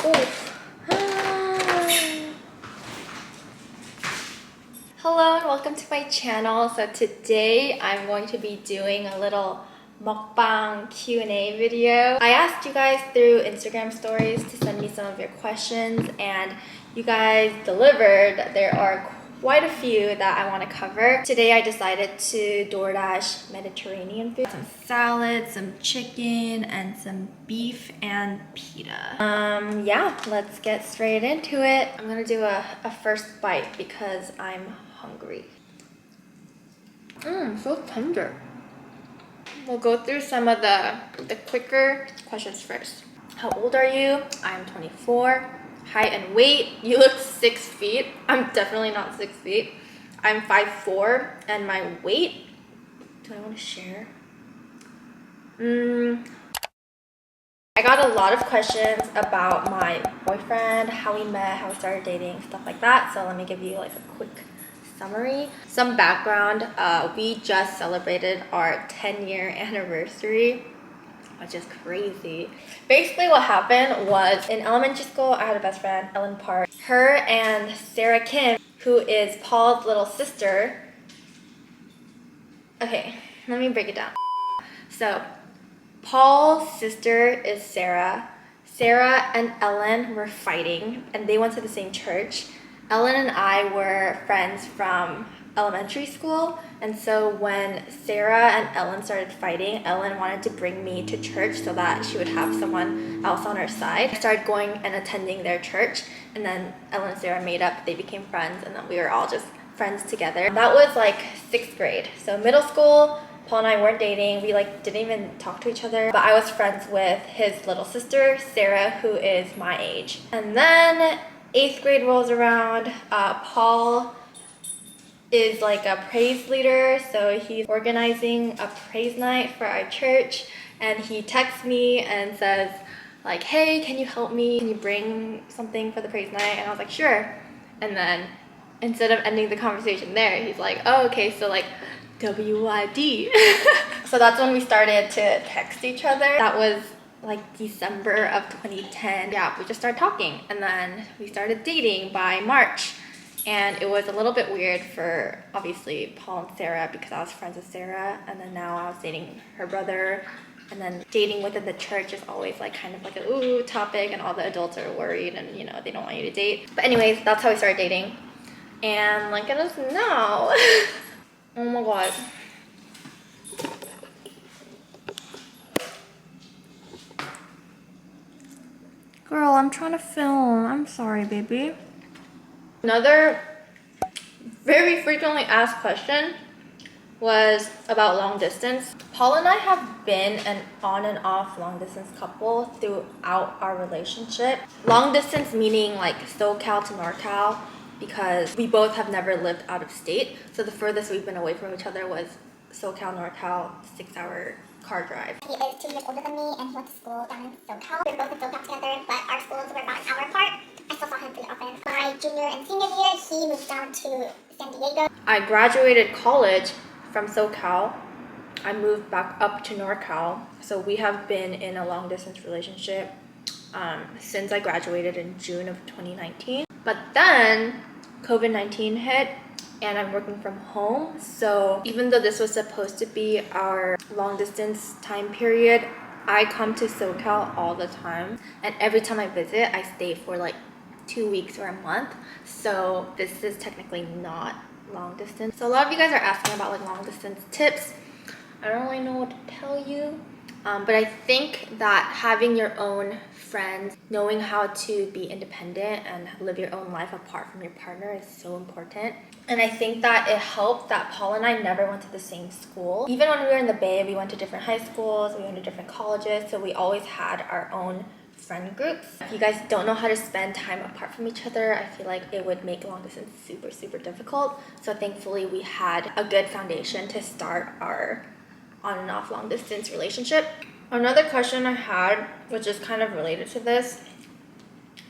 Hello and welcome to my channel. So today I'm going to be doing a little mukbang Q&A video. I asked you guys through Instagram stories to send me some of your questions and you guys delivered. There are quite a few that I want to cover. Today I decided to DoorDash Mediterranean food. Some salad, some chicken, and some beef and pita. Yeah, let's get straight into it. I'm gonna do a first bite because I'm hungry. So tender. We'll go through some of the quicker questions first. How old are you? I'm 24. Height and weight, you look 6 feet. I'm definitely not 6 feet. I'm 5'4", and my weight, do I want to share? I got a lot of questions about my boyfriend, how we met, how we started dating, stuff like that. So let me give you like a quick summary. Some background, we just celebrated our 10-year anniversary, which is crazy. Basically what happened was in elementary school, I had a best friend, Ellen Park. Her and Sarah Kim, who is Paul's little sister. Okay, let me break it down. So Paul's sister is Sarah. Sarah and Ellen were fighting and they went to the same church. Ellen and I were friends from elementary school, and so when Sarah and Ellen started fighting, Ellen wanted to bring me to church so that she would have someone else on her side. I started going and attending their church, and then Ellen and Sarah made up, they became friends, and then we were all just friends together. That was like 6th grade. So middle school, Paul and I weren't dating. We like didn't even talk to each other, but I was friends with his little sister, Sarah, who is my age. And then 8th grade rolls around. Paul is like a praise leader, so he's organizing a praise night for our church, and he texts me and says like, hey, can you help me? Can you bring something for the praise night? And I was like, sure. And then instead of ending the conversation there, he's like, oh, okay, so like WYD. So that's when we started to text each other. That was like December of 2010. Yeah, we just started talking, and then we started dating by March. And it was a little bit weird for obviously Paul and Sarah because I was friends with Sarah, and then now I was dating her brother. And then dating within the church is always like kind of like a ooh topic, and all the adults are worried and you know they don't want you to date. But anyways, that's how we started dating. And look at us now. Oh my god. Girl, I'm trying to film. I'm sorry, baby. Another very frequently asked question was about long distance. Paul and I have been an on and off long distance couple throughout our relationship. Long distance meaning like SoCal to NorCal, because we both have never lived out of state. So the furthest we've been away from each other was SoCal, NorCal, 6-hour car drive. He is 2 years older than me and he went to school down in SoCal. We were both in SoCal together, but our schools were about an hour apart. I still saw him pretty often. My junior and senior year, he moved down to San Diego. I graduated college from SoCal. I moved back up to NorCal. So we have been in a long distance relationship since I graduated in June of 2019. But then COVID-19 hit and I'm working from home. So even though this was supposed to be our long distance time period, I come to SoCal all the time. And every time I visit, I stay for like 2 weeks or a month. So this is technically not long distance. So a lot of you guys are asking about like long distance tips. I don't really know what to tell you. But I think that having your own friends, knowing how to be independent and live your own life apart from your partner is so important. And I think that it helped that Paul and I never went to the same school. Even when we were in the Bay, we went to different high schools, we went to different colleges, so we always had our own friend groups. If you guys don't know how to spend time apart from each other, I feel like it would make long distance super, super difficult. So thankfully we had a good foundation to start our on and off long distance relationship. Another question I had, which is kind of related to this,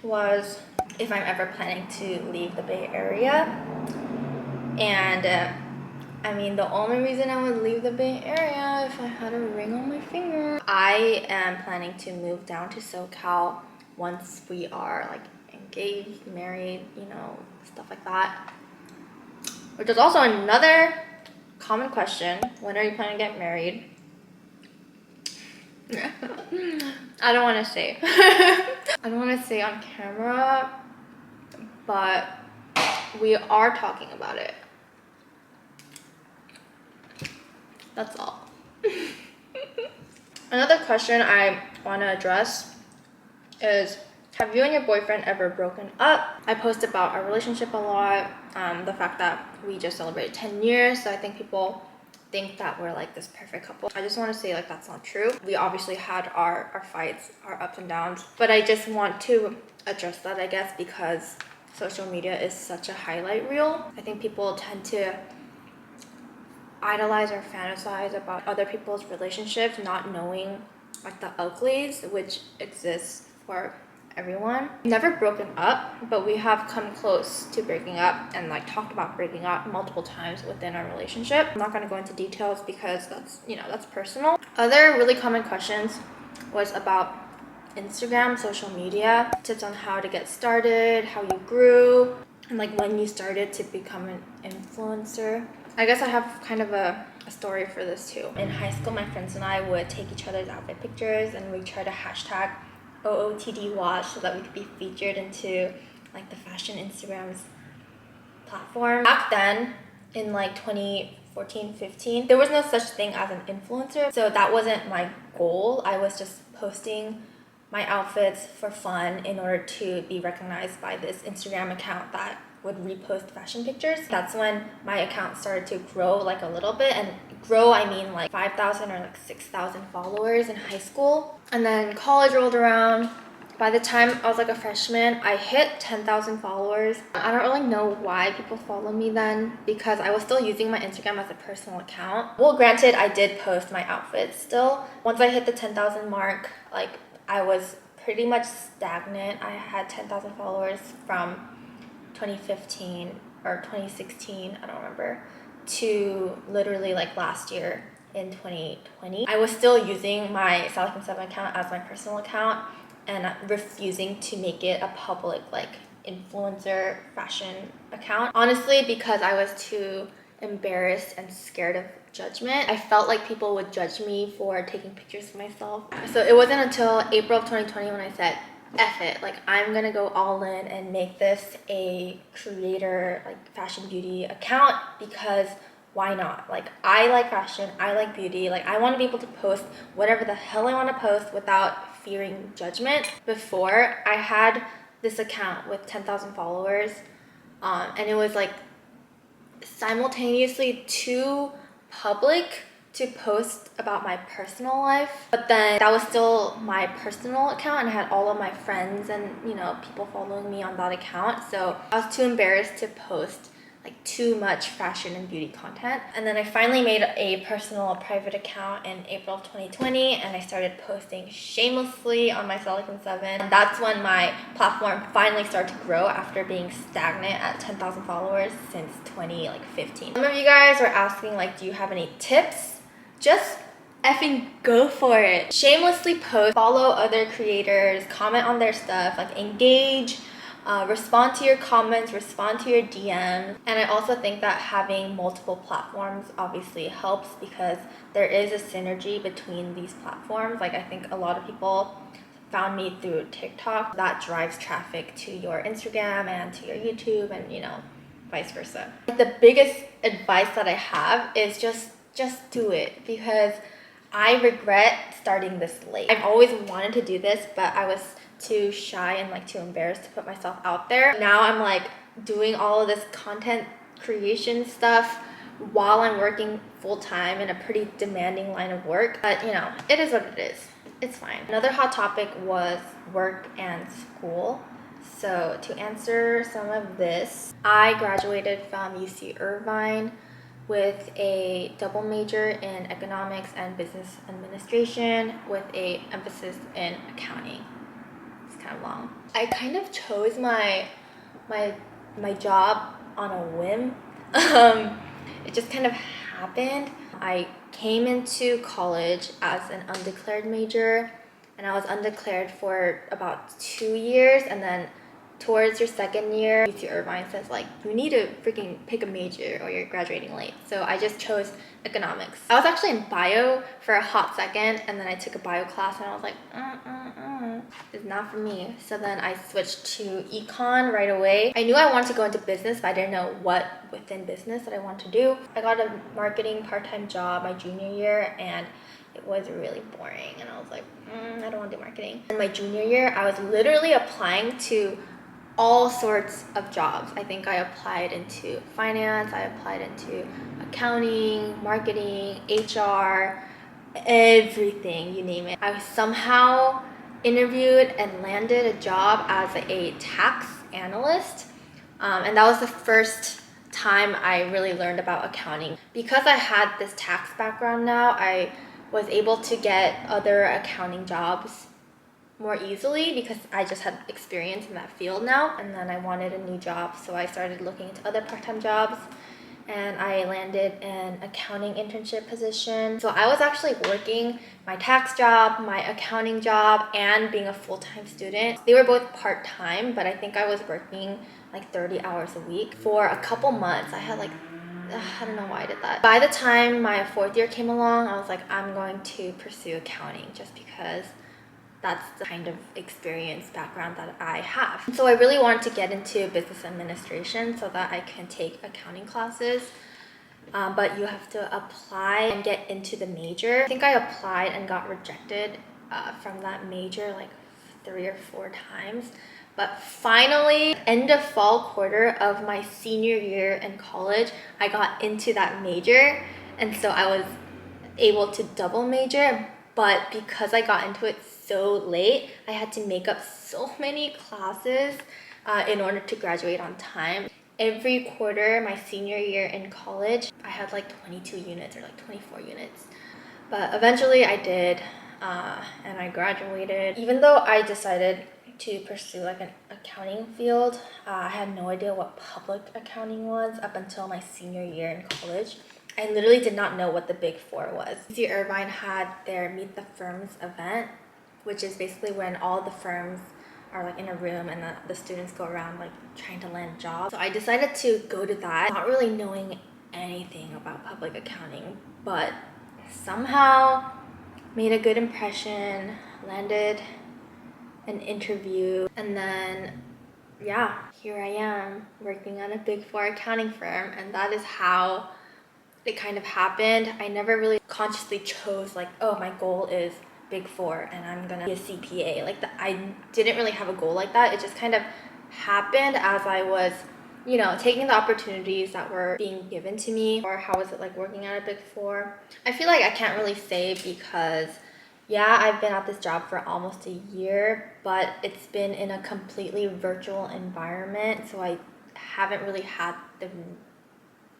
was if I'm ever planning to leave the Bay Area. And I mean, the only reason I would leave the Bay Area if I had a ring on my finger. I am planning to move down to SoCal once we are like engaged, married, you know, stuff like that. Which is also another common question. When are you planning to get married? I don't want to say. I don't want to say on camera, but we are talking about it. That's all. Another question I want to address is, have you and your boyfriend ever broken up? I post about our relationship a lot, the fact that we just celebrated 10 years, so I think people think that we're like this perfect couple. I just want to say like that's not true. We obviously had our fights, our ups and downs, but I just want to address that, I guess, because social media is such a highlight reel. I think people tend to idolize or fantasize about other people's relationships, not knowing like the uglies which exists for everyone. Never broken up, but we have come close to breaking up and like talked about breaking up multiple times within our relationship. I'm not going to go into details because that's, you know, that's personal. Other really common questions was about Instagram, social media, tips on how to get started, how you grew, and like when you started to become an influencer. I guess I have kind of a story for this too. In high school, my friends and I would take each other's outfit pictures and we try to hashtag OOTD Watch so that we could be featured into like the fashion Instagram's platform. Back then, in like 2014, 15, there was no such thing as an influencer. So that wasn't my goal. I was just posting my outfits for fun in order to be recognized by this Instagram account that would repost fashion pictures. That's when my account started to grow like a little bit, and grow I mean like 5,000 or like 6,000 followers in high school. And then college rolled around. By the time I was like a freshman, I hit 10,000 followers. I don't really know why people follow me then, because I was still using my Instagram as a personal account. Well, granted, I did post my outfits still. Once I hit the 10,000 mark, like I was pretty much stagnant. I had 10,000 followers from 2015 or 2016, I don't remember, to literally like last year in 2020. I was still using my Sally7 account as my personal account and refusing to make it a public like influencer fashion account. Honestly, because I was too embarrassed and scared of judgment. I felt like people would judge me for taking pictures of myself. So it wasn't until April of 2020 when I said, F it, like I'm gonna go all in and make this a creator like fashion beauty account, because why not? Like I like fashion, I like beauty, like I want to be able to post whatever the hell I want to post without fearing judgment. Before, I had this account with 10,000 followers, and it was like simultaneously too public to post about my personal life, but then that was still my personal account and I had all of my friends and, you know, people following me on that account, so I was too embarrassed to post like too much fashion and beauty content. And then I finally made a personal private account in April of 2020 and I started posting shamelessly on my Sally7, and that's when my platform finally started to grow after being stagnant at 10,000 followers since 2015. Some of you guys were asking like, do you have any tips? Just effing go for it. Shamelessly post, follow other creators, comment on their stuff, like engage, respond to your comments, respond to your DMs. And I also think that having multiple platforms obviously helps, because there is a synergy between these platforms. Like I think a lot of people found me through TikTok. That drives traffic to your Instagram and to your YouTube, and you know, vice versa. The biggest advice that I have is just do it, because I regret starting this late. I've always wanted to do this, but I was too shy and like too embarrassed to put myself out there. Now I'm like doing all of this content creation stuff while I'm working full-time in a pretty demanding line of work. But you know, it is what it is. It's fine. Another hot topic was work and school. So to answer some of this, I graduated from UC Irvine with a double major in economics and business administration with a emphasis in accounting. It's kind of long. I kind of chose my job on a whim. It just kind of happened. I came into college as an undeclared major, and I was undeclared for about 2 years, and then towards your second year, UC Irvine says like, you need to freaking pick a major or you're graduating late. So I just chose economics. I was actually in bio for a hot second, and then I took a bio class and I was like, it's not for me. So then I switched to econ right away. I knew I wanted to go into business, but I didn't know what within business that I wanted to do. I got a marketing part-time job my junior year, and it was really boring, and I was like, I don't want to do marketing. In my junior year, I was literally applying to all sorts of jobs. I think I applied into finance, I applied into accounting, marketing, HR, everything, you name it. I somehow interviewed and landed a job as a tax analyst, and that was the first time I really learned about accounting. Because I had this tax background now, I was able to get other accounting jobs more easily because I just had experience in that field now. And then I wanted a new job, so I started looking into other part-time jobs, and I landed an accounting internship position. So I was actually working my tax job, my accounting job, and being a full-time student. They were both part-time, but I think I was working like 30 hours a week for a couple months. I had like, I don't know why I did that. By the time my fourth year came along, I was like, I'm going to pursue accounting just because that's the kind of experience background that I have. So I really wanted to get into business administration so that I can take accounting classes. But you have to apply and get into the major. I think I applied and got rejected from that major like 3 or 4 times. But finally, end of fall quarter of my senior year in college, I got into that major. And so I was able to double major. But because I got into it so late, I had to make up so many classes in order to graduate on time. Every quarter, my senior year in college, I had like 22 units or like 24 units. But eventually I did, and I graduated. Even though I decided to pursue like an accounting field, I had no idea what public accounting was up until my senior year in college. I literally did not know what the Big Four was. UC Irvine had their Meet the Firms event, which is basically when all the firms are like in a room and the students go around like trying to land jobs. So I decided to go to that, not really knowing anything about public accounting, but somehow made a good impression, landed an interview, and then yeah, here I am working at a Big Four accounting firm, and that is how it kind of happened. I never really consciously chose like, oh, my goal is Big Four and I'm gonna be a CPA. I didn't really have a goal like that. It just kind of happened as I was, taking the opportunities that were being given to me. Or how was it like working at a Big Four? I feel like I can't really say because yeah, I've been at this job for almost a year, but it's been in a completely virtual environment, so I haven't really had the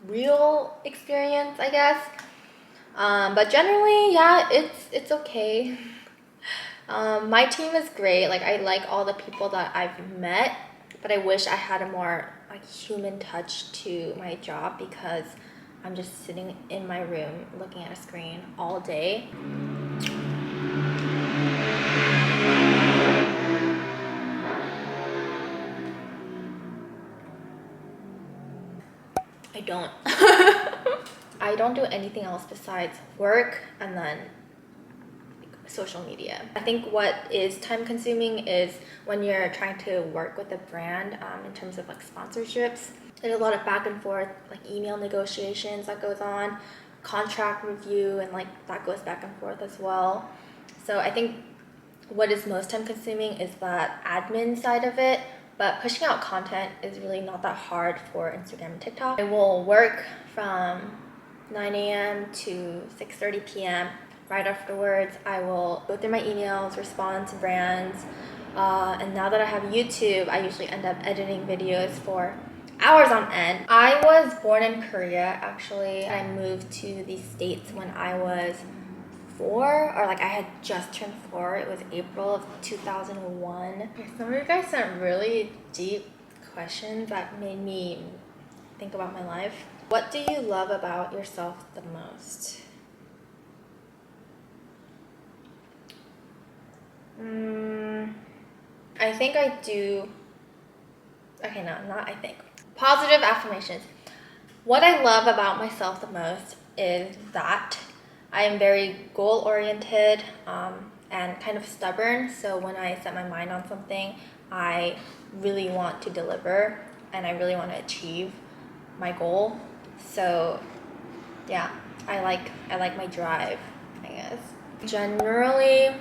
real experience, I guess. But generally, yeah, it's okay. My team is great. Like, I like all the people that I've met, but I wish I had a more like human touch to my job because I'm just sitting in my room looking at a screen all day. I don't. I don't do anything else besides work and then social media. I think what is time consuming is when you're trying to work with a brand in terms of like sponsorships. There's a lot of back and forth, like email negotiations that goes on, contract review, and like that goes back and forth as well. So I think what is most time consuming is that admin side of it, but pushing out content is really not that hard for Instagram and TikTok. I will work from 9 a.m. to 6:30 p.m. Right afterwards, I will go through my emails, respond to brands, and now that I have YouTube, I usually end up editing videos for hours on end. I was born in Korea, actually. I moved to the States when I was 4, or like I had just turned 4. It was April of 2001. Some of you guys sent really deep questions that made me think about my life. What do you love about yourself the most? I think I do. Okay, no, not I think. Positive affirmations. What I love about myself the most is that I am very goal oriented and kind of stubborn. So when I set my mind on something, I really want to deliver and I really want to achieve my goal. So yeah, I like my drive, I guess. Generally,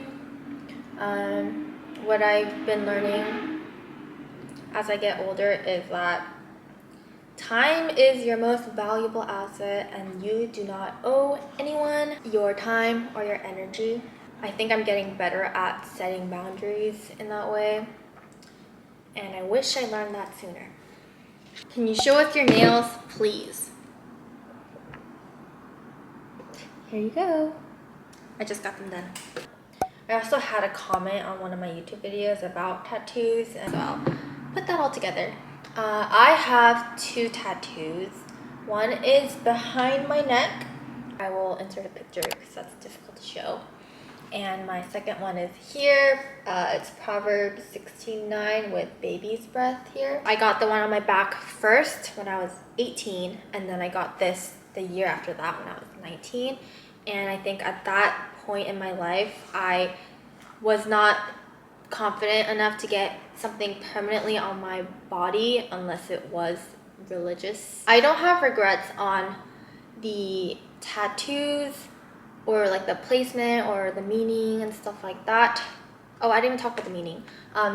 what I've been learning as I get older is that time is your most valuable asset and you do not owe anyone your time or your energy. I think I'm getting better at setting boundaries in that way, and I wish I learned that sooner. Can you show us your nails, please? Here you go. I just got them done. I also had a comment on one of my YouTube videos about tattoos, and so I'll put that all together. I have 2 tattoos. One is behind my neck. I will insert a picture because that's difficult to show. And my second one is here. It's Proverbs 16:9 with baby's breath here. I got the one on my back first when I was 18, and then I got this the year after that when I was 19. And I think at that point in my life, I was not confident enough to get something permanently on my body unless it was religious. I don't have regrets on the tattoos or like the placement or the meaning and stuff like that. Oh, I didn't even talk about the meaning.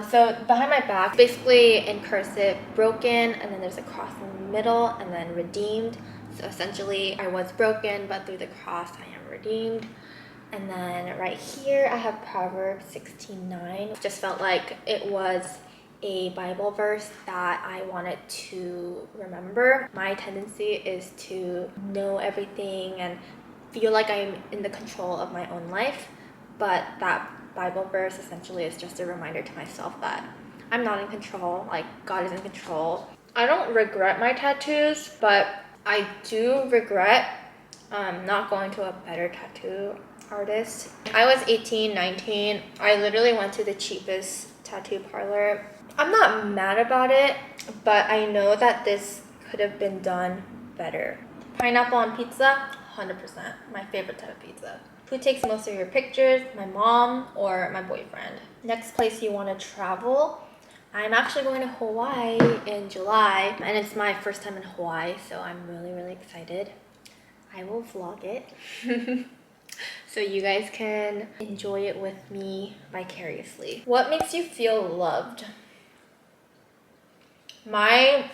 So behind my back, basically in cursive, broken, and then there's a cross in the middle, and then redeemed. So essentially, I was broken, but through the cross, I am redeemed. And then right here, I have Proverbs 16:9. Just felt like it was a Bible verse that I wanted to remember. My tendency is to know everything and feel like I'm in the control of my own life, but that Bible verse essentially is just a reminder to myself that I'm not in control, like God is in control. I don't regret my tattoos, but I do regret not going to a better tattoo artist. I was 18, 19. I literally went to the cheapest tattoo parlor. I'm not mad about it, but I know that this could have been done better. Pineapple on pizza, 100%. My favorite type of pizza. Who takes most of your pictures? My mom or my boyfriend? Next place you want to travel? I'm actually going to Hawaii in July, and it's my first time in Hawaii, so I'm really, really excited. I will vlog it so you guys can enjoy it with me vicariously. What makes you feel loved? My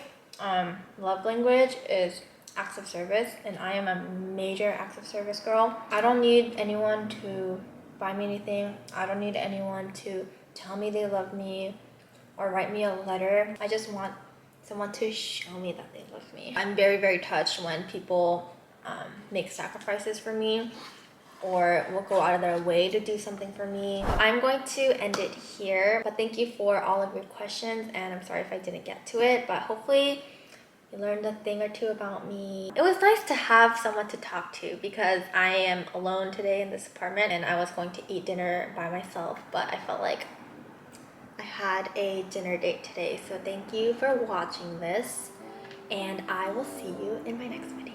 love language is acts of service, and I am a major acts of service girl. I don't need anyone to buy me anything. I don't need anyone to tell me they love me or write me a letter. I just want someone to show me that they love me. I'm very, very touched when people make sacrifices for me or will go out of their way to do something for me. I'm going to end it here, but thank you for all of your questions, and I'm sorry if I didn't get to it, but hopefully you learned a thing or two about me. It was nice to have someone to talk to because I am alone today in this apartment, and I was going to eat dinner by myself, but I felt like I had a dinner date today. So thank you for watching this, and I will see you in my next video.